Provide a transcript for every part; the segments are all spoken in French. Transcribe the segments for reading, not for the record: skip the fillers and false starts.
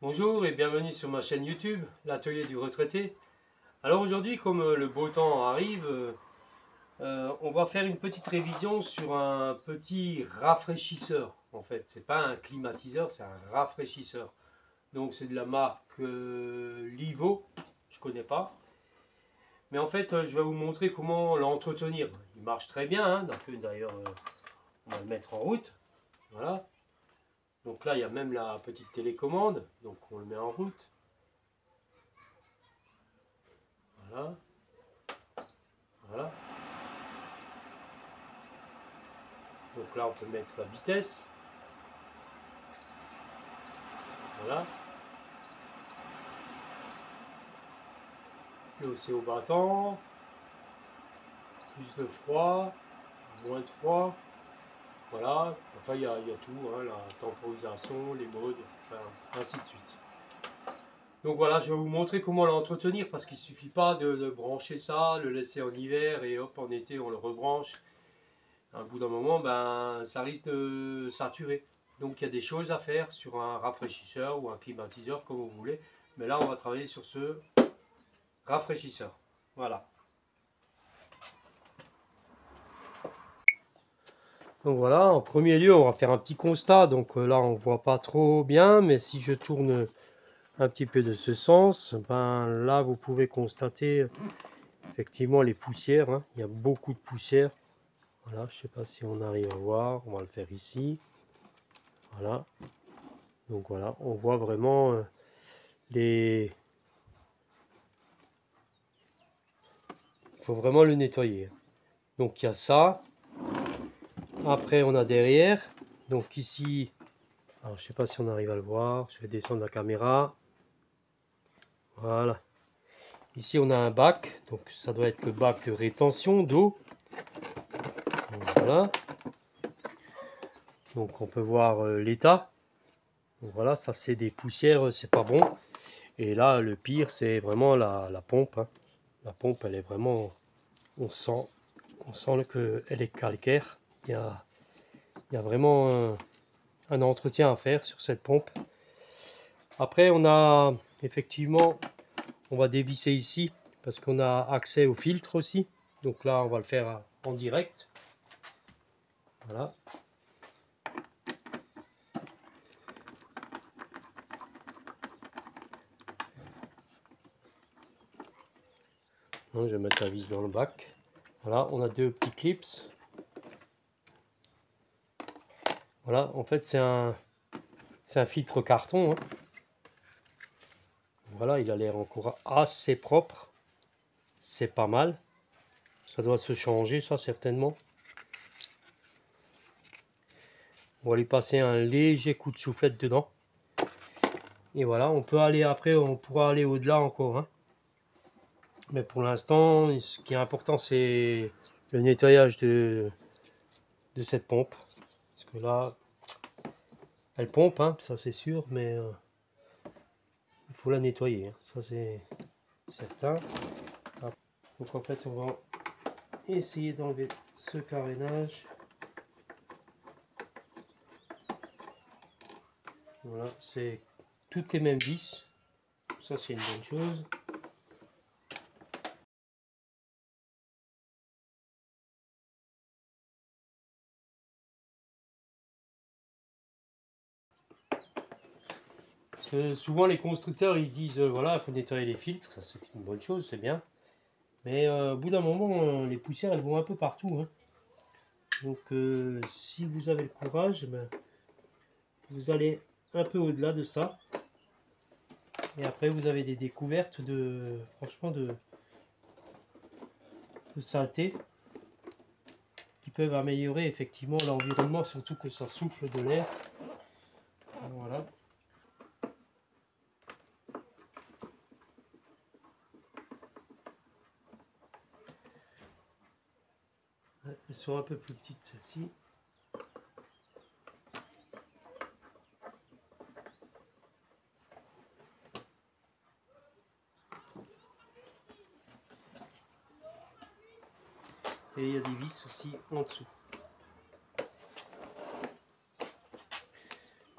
Bonjour et bienvenue sur ma chaîne YouTube, l'atelier du retraité. Alors aujourd'hui, comme le beau temps arrive, on va faire une petite révision sur un petit rafraîchisseur. En fait, c'est pas un climatiseur, c'est un rafraîchisseur. Donc c'est de la marque Livo, je connais pas. Mais en fait, je vais vous montrer comment l'entretenir. Il marche très bien, hein, d'ailleurs, on va le mettre en route. Voilà. Donc là, il y a même la petite télécommande, donc on le met en route. Voilà. Voilà. Donc là, on peut mettre la vitesse. Voilà. L'océan battant. Plus de froid. Moins de froid. Voilà. Enfin, il y a tout. Hein, la temporisation, les modes, enfin, ainsi de suite. Donc voilà, je vais vous montrer comment l'entretenir parce qu'il ne suffit pas de brancher ça, le laisser en hiver et hop, en été, on le rebranche. À un bout d'un moment, ben, ça risque de saturer. Donc il y a des choses à faire sur un rafraîchisseur ou un climatiseur, comme vous voulez. Mais là, on va travailler sur ce rafraîchisseur. Voilà. Donc voilà, en premier lieu, on va faire un petit constat. Donc là, on ne voit pas trop bien, mais si je tourne un petit peu de ce sens, ben là, vous pouvez constater effectivement les poussières. Hein. Il y a beaucoup de poussière. Voilà, je ne sais pas si on arrive à voir. On va le faire ici. Voilà. Donc voilà, on voit vraiment les... Il faut vraiment le nettoyer. Donc il y a ça. Après, on a derrière. Donc ici, alors, je ne sais pas si on arrive à le voir. Je vais descendre la caméra. Voilà. Ici, on a un bac. Donc ça doit être le bac de rétention d'eau. Voilà. Donc on peut voir l'état. Voilà, ça c'est des poussières, c'est pas bon. Et là, le pire, c'est vraiment la pompe. Hein. La pompe, elle est vraiment... On sent qu'elle est calcaire. Il y a vraiment un entretien à faire sur cette pompe. Après, on a effectivement, on va dévisser ici parce qu'on a accès au filtre aussi. Donc là, on va le faire en direct. Voilà. Donc, je vais mettre la vis dans le bac. Voilà, on a deux petits clips. Voilà, en fait, c'est un filtre carton. Hein. Voilà, il a l'air encore assez propre. C'est pas mal. Ça doit se changer, ça, certainement. On va lui passer un léger coup de soufflette dedans. Et voilà, on peut aller après, on pourra aller au-delà encore. Hein. Mais pour l'instant, ce qui est important, c'est le nettoyage de cette pompe. Parce que là, elle pompe, hein, ça c'est sûr, mais il faut la nettoyer. Hein, ça c'est certain. Donc en fait, on va essayer d'enlever ce carénage. Voilà, c'est toutes les mêmes vis. Ça c'est une bonne chose. Parce que souvent les constructeurs ils disent voilà, il faut nettoyer les filtres, ça c'est une bonne chose, c'est bien. Mais au bout d'un moment, les poussières elles vont un peu partout. Hein. Donc si vous avez le courage, ben, vous allez un peu au-delà de ça. Et après vous avez des découvertes de franchement de saleté qui peuvent améliorer effectivement l'environnement, surtout que ça souffle de l'air. Voilà. Elles sont un peu plus petites celles-ci. Et il y a des vis aussi en dessous.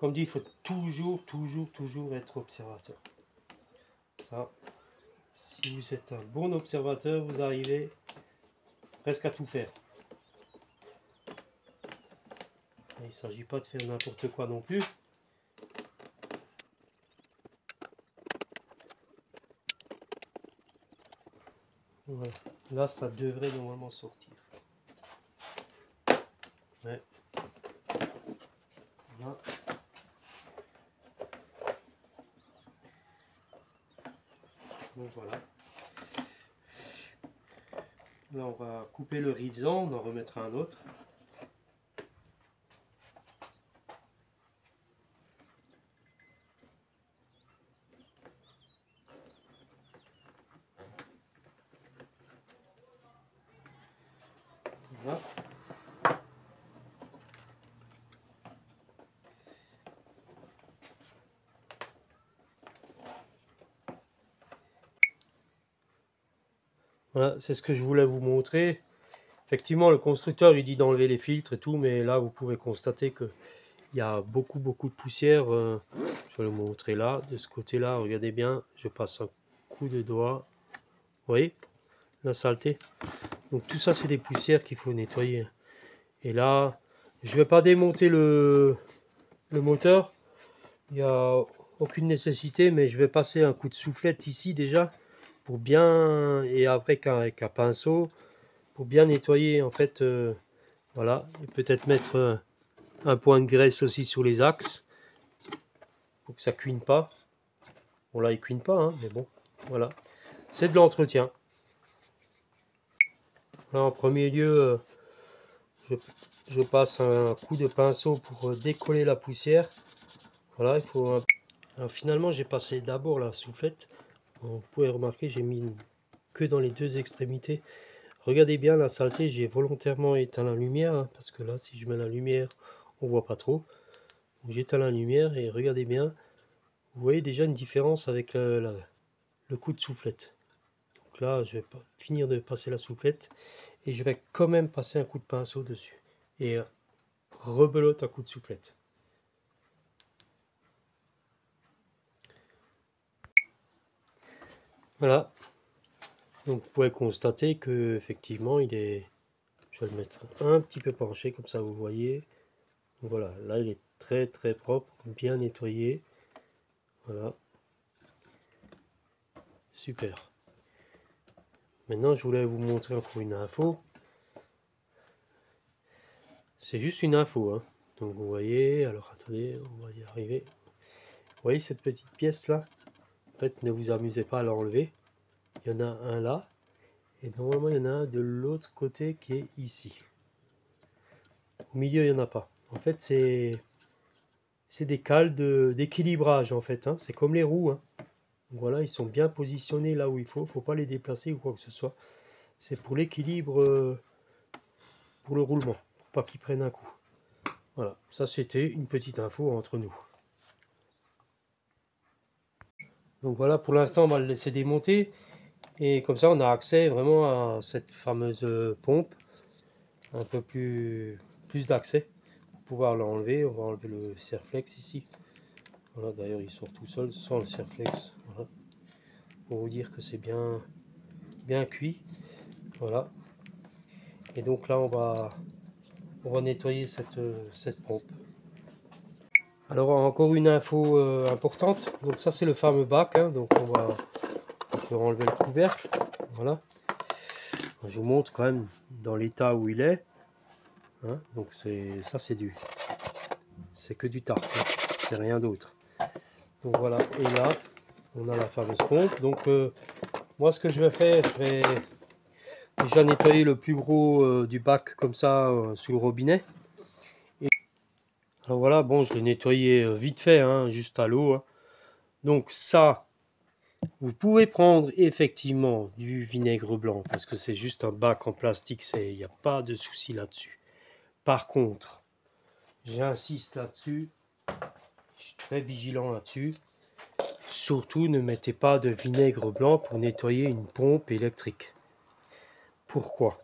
comme dit, il faut toujours être observateur. Ça, si vous êtes un bon observateur, vous arrivez presque à tout faire. Et il ne s'agit pas de faire n'importe quoi non plus. Voilà. Là, ça devrait normalement sortir. Ouais. Voilà. Donc voilà. Là, on va couper le rivesant, on en remettra un autre. Voilà. Voilà, c'est ce que je voulais vous montrer. Effectivement, le constructeur il dit d'enlever les filtres et tout, mais là vous pouvez constater que il y a beaucoup de poussière. Je vais vous montrer là, de ce côté-là. Regardez bien, je passe un coup de doigt. Vous voyez la saleté. Donc tout ça, c'est des poussières qu'il faut nettoyer. Et là, je vais pas démonter le moteur. Il n'y a aucune nécessité, mais je vais passer un coup de soufflette ici déjà pour bien, et après avec un pinceau pour bien nettoyer en fait. Voilà, et peut-être mettre un point de graisse aussi sur les axes pour que ça cuine pas. Bon là il cuine pas, hein, mais bon, voilà, c'est de l'entretien. Là en premier lieu, je passe un coup de pinceau pour décoller la poussière. Voilà, il faut. Alors finalement j'ai passé d'abord la soufflette. Vous pouvez remarquer, j'ai mis que dans les deux extrémités. Regardez bien la saleté, j'ai volontairement éteint la lumière, hein, parce que là si je mets la lumière on voit pas trop. J'éteins la lumière et regardez bien, vous voyez déjà une différence avec le coup de soufflette. Donc là je vais finir de passer la soufflette et je vais quand même passer un coup de pinceau dessus et rebelote un coup de soufflette. Voilà, donc vous pouvez constater que effectivement il est, je vais le mettre un petit peu penché comme ça vous voyez. Donc voilà, là il est très propre, bien nettoyé. Voilà, super. Maintenant je voulais vous montrer encore une info. C'est juste une info, hein. Donc vous voyez, alors attendez, on va y arriver. Vous voyez cette petite pièce là? En fait, ne vous amusez pas à l'enlever. Il y en a un là. Et normalement, il y en a un de l'autre côté qui est ici. Au milieu, il n'y en a pas. En fait, c'est des cales d'équilibrage en fait, hein. C'est comme les roues, hein. Donc voilà, ils sont bien positionnés là où il faut. Il ne faut pas les déplacer ou quoi que ce soit. C'est pour l'équilibre, pour le roulement, pour pas qu'ils prennent un coup. Voilà, ça c'était une petite info entre nous. Donc voilà, pour l'instant, on va le laisser démonter. Et comme ça, on a accès vraiment à cette fameuse pompe. Un peu plus d'accès. Pour pouvoir l'enlever, on va enlever le serflex ici. Voilà, d'ailleurs, il sort tout seul sans le serflex. Voilà. Pour vous dire que c'est bien cuit. Voilà. Et donc là, on va nettoyer cette pompe. Alors, encore une info importante. Donc ça, c'est le fameux bac, hein. Donc on va enlever le couvercle. Voilà. Je vous montre quand même dans l'état où il est. Hein, donc ça c'est que du tartre, hein, c'est rien d'autre. Donc voilà, et là on a la fameuse pompe. Donc moi ce que je vais faire, je vais déjà nettoyer le plus gros du bac comme ça sous le robinet. Et alors voilà, bon, je l'ai nettoyé vite fait, hein, juste à l'eau, hein. Donc ça, vous pouvez prendre effectivement du vinaigre blanc parce que c'est juste un bac en plastique, il n'y a pas de souci là-dessus. Par contre, j'insiste là-dessus, je suis très vigilant là-dessus. Surtout, ne mettez pas de vinaigre blanc pour nettoyer une pompe électrique. Pourquoi?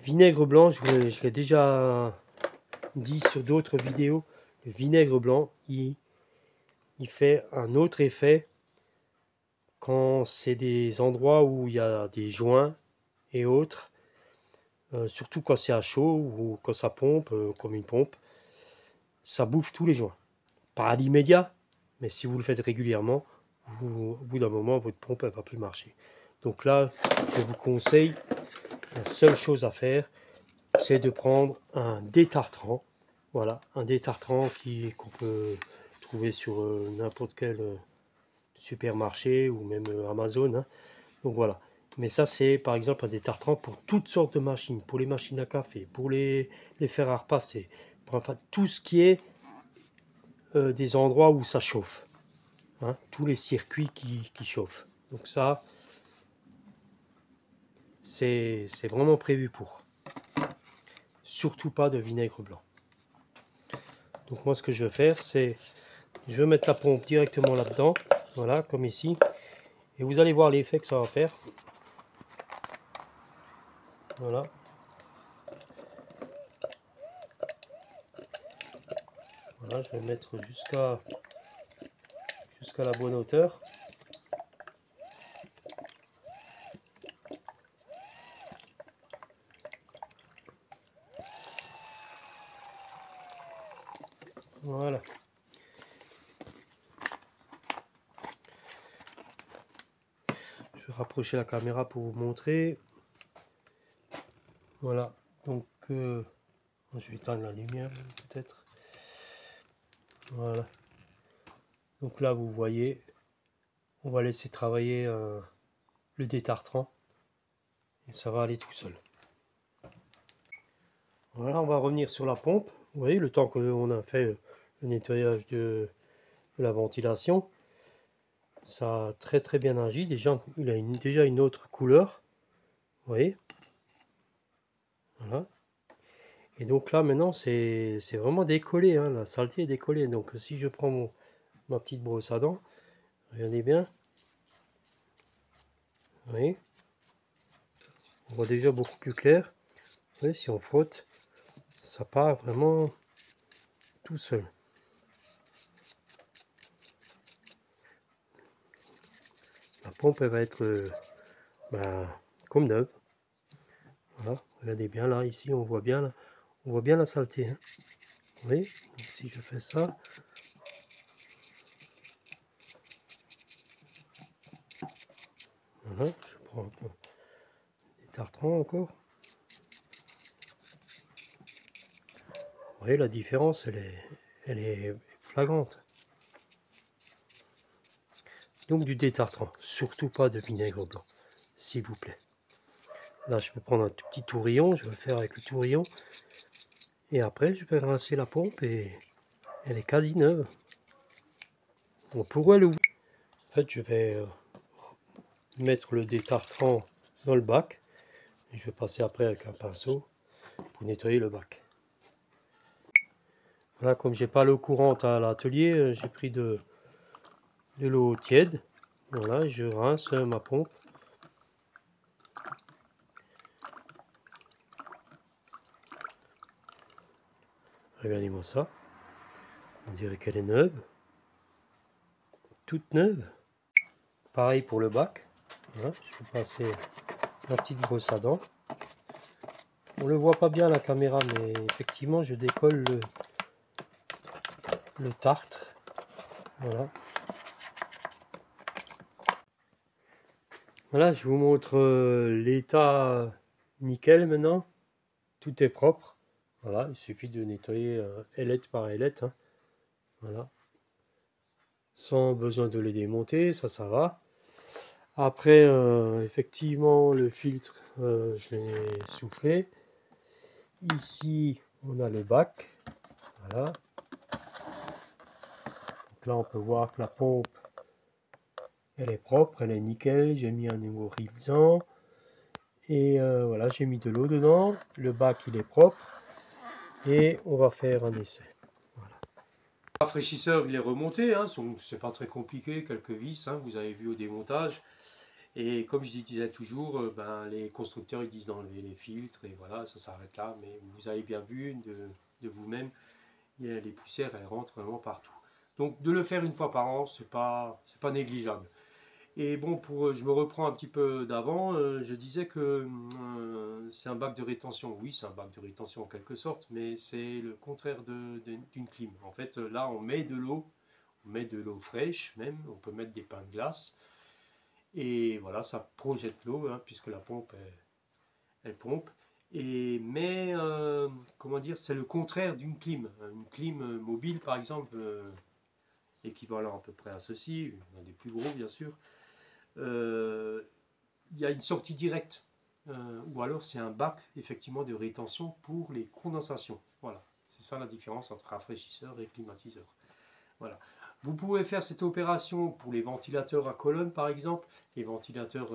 Vinaigre blanc, je l'ai déjà dit sur d'autres vidéos, le vinaigre blanc, il fait un autre effet quand c'est des endroits où il y a des joints et autres, surtout quand c'est à chaud ou quand ça pompe, comme une pompe, ça bouffe tous les joints. Pas à l'immédiat, mais si vous le faites régulièrement, au bout d'un moment, votre pompe ne va plus marcher. Donc là, je vous conseille, la seule chose à faire, c'est de prendre un détartrant. Voilà, un détartrant qu'on peut trouver sur n'importe quel supermarché ou même Amazon. Hein. Donc voilà. Mais ça, c'est par exemple un détartrant pour toutes sortes de machines, pour les machines à café, pour les fers à repasser, pour enfin tout ce qui est des endroits où ça chauffe. Hein, tous les circuits qui chauffent. Donc ça, c'est vraiment prévu pour. Surtout pas de vinaigre blanc. Donc moi, ce que je vais faire, c'est je vais mettre la pompe directement là-dedans. Voilà, comme ici. Et vous allez voir l'effet que ça va faire. Voilà. Voilà, je vais mettre jusqu'à la bonne hauteur. Voilà. Je vais rapprocher la caméra pour vous montrer. Voilà. Donc, je vais éteindre la lumière peut-être. Voilà. Donc là, vous voyez, on va laisser travailler le détartrant et ça va aller tout seul. Voilà, on va revenir sur la pompe. Vous voyez, le temps qu'on a fait le nettoyage de la ventilation, ça a très très bien agi. Déjà, il a déjà une autre couleur. Vous voyez, voilà. Et donc là, maintenant, c'est vraiment décollé. Hein, la saleté est décollée. Donc si je prends ma petite brosse à dents, regardez bien. Vous voyez, on voit déjà beaucoup plus clair. Vous voyez, si on frotte, ça part vraiment tout seul. La pompe, elle va être comme neuve. Voilà, regardez bien là, ici, on voit bien la saleté. Hein. Vous voyez, donc, si je fais ça, voilà, je prends un peu des tartrans encore. Vous voyez, la différence, elle est flagrante. Donc du détartrant, surtout pas de vinaigre blanc, s'il vous plaît. Là, je vais prendre un tout petit tourillon, je vais le faire avec le tourillon. Et après, je vais rincer la pompe et elle est quasi neuve. On pourrait l'ouvrir. En fait, je vais mettre le détartrant dans le bac. Et je vais passer après avec un pinceau pour nettoyer le bac. Voilà, comme j'ai pas l'eau courante à l'atelier, j'ai pris de l'eau tiède. Voilà, je rince ma pompe. Regardez-moi ça. On dirait qu'elle est neuve. Toute neuve. Pareil pour le bac. Voilà, je vais passer la petite brosse à dents. On le voit pas bien à la caméra, mais effectivement, je décolle le tartre. Voilà. Voilà, je vous montre l'état nickel maintenant. Tout est propre. Voilà, il suffit de nettoyer ailette par ailette. Hein. Voilà. Sans besoin de les démonter, ça va. Après, effectivement, le filtre, je l'ai soufflé. Ici, on a le bac. Voilà. Donc là, on peut voir que la pompe, elle est propre, elle est nickel. J'ai mis un nouveau rilsan. Et voilà, j'ai mis de l'eau dedans. Le bac, il est propre. Et on va faire un essai. Voilà. Le rafraîchisseur, il est remonté. Hein, c'est pas très compliqué, quelques vis. Hein, vous avez vu au démontage. Et comme je disais toujours, les constructeurs ils disent d'enlever les filtres et voilà, ça s'arrête là. Mais vous avez bien vu de vous-même, les poussières elles rentrent vraiment partout. Donc de le faire une fois par an, c'est pas négligeable. Et bon, je me reprends un petit peu d'avant, je disais que c'est un bac de rétention. Oui, c'est un bac de rétention en quelque sorte, mais c'est le contraire d'une clim. En fait, là, on met de l'eau, fraîche même, on peut mettre des pains de glace, et voilà, ça projette l'eau, hein, puisque la pompe, elle pompe. Mais, comment dire, c'est le contraire d'une clim. Une clim mobile, par exemple, équivalent à peu près à ceci, un des plus gros, bien sûr. Il y a une sortie directe, ou alors c'est un bac effectivement de rétention pour les condensations. Voilà, c'est ça la différence entre rafraîchisseur et climatiseur. Voilà. Vous pouvez faire cette opération pour les ventilateurs à colonne par exemple, les ventilateurs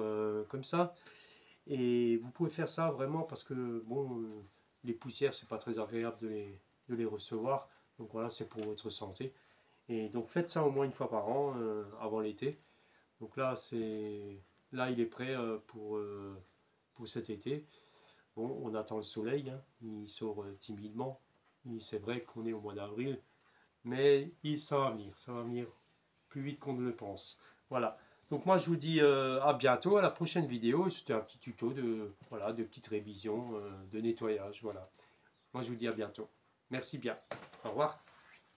comme ça, et vous pouvez faire ça vraiment parce que bon, les poussières c'est pas très agréable de les recevoir, donc voilà, c'est pour votre santé. Et donc faites ça au moins une fois par an avant l'été. Donc là, il est prêt pour cet été. Bon, on attend le soleil, hein. Il sort timidement. C'est vrai qu'on est au mois d'avril, mais ça va venir plus vite qu'on ne le pense. Voilà. Donc moi, je vous dis à bientôt, à la prochaine vidéo. C'était un petit tuto voilà, de petite révision, de nettoyage. Voilà. Moi, je vous dis à bientôt. Merci bien. Au revoir.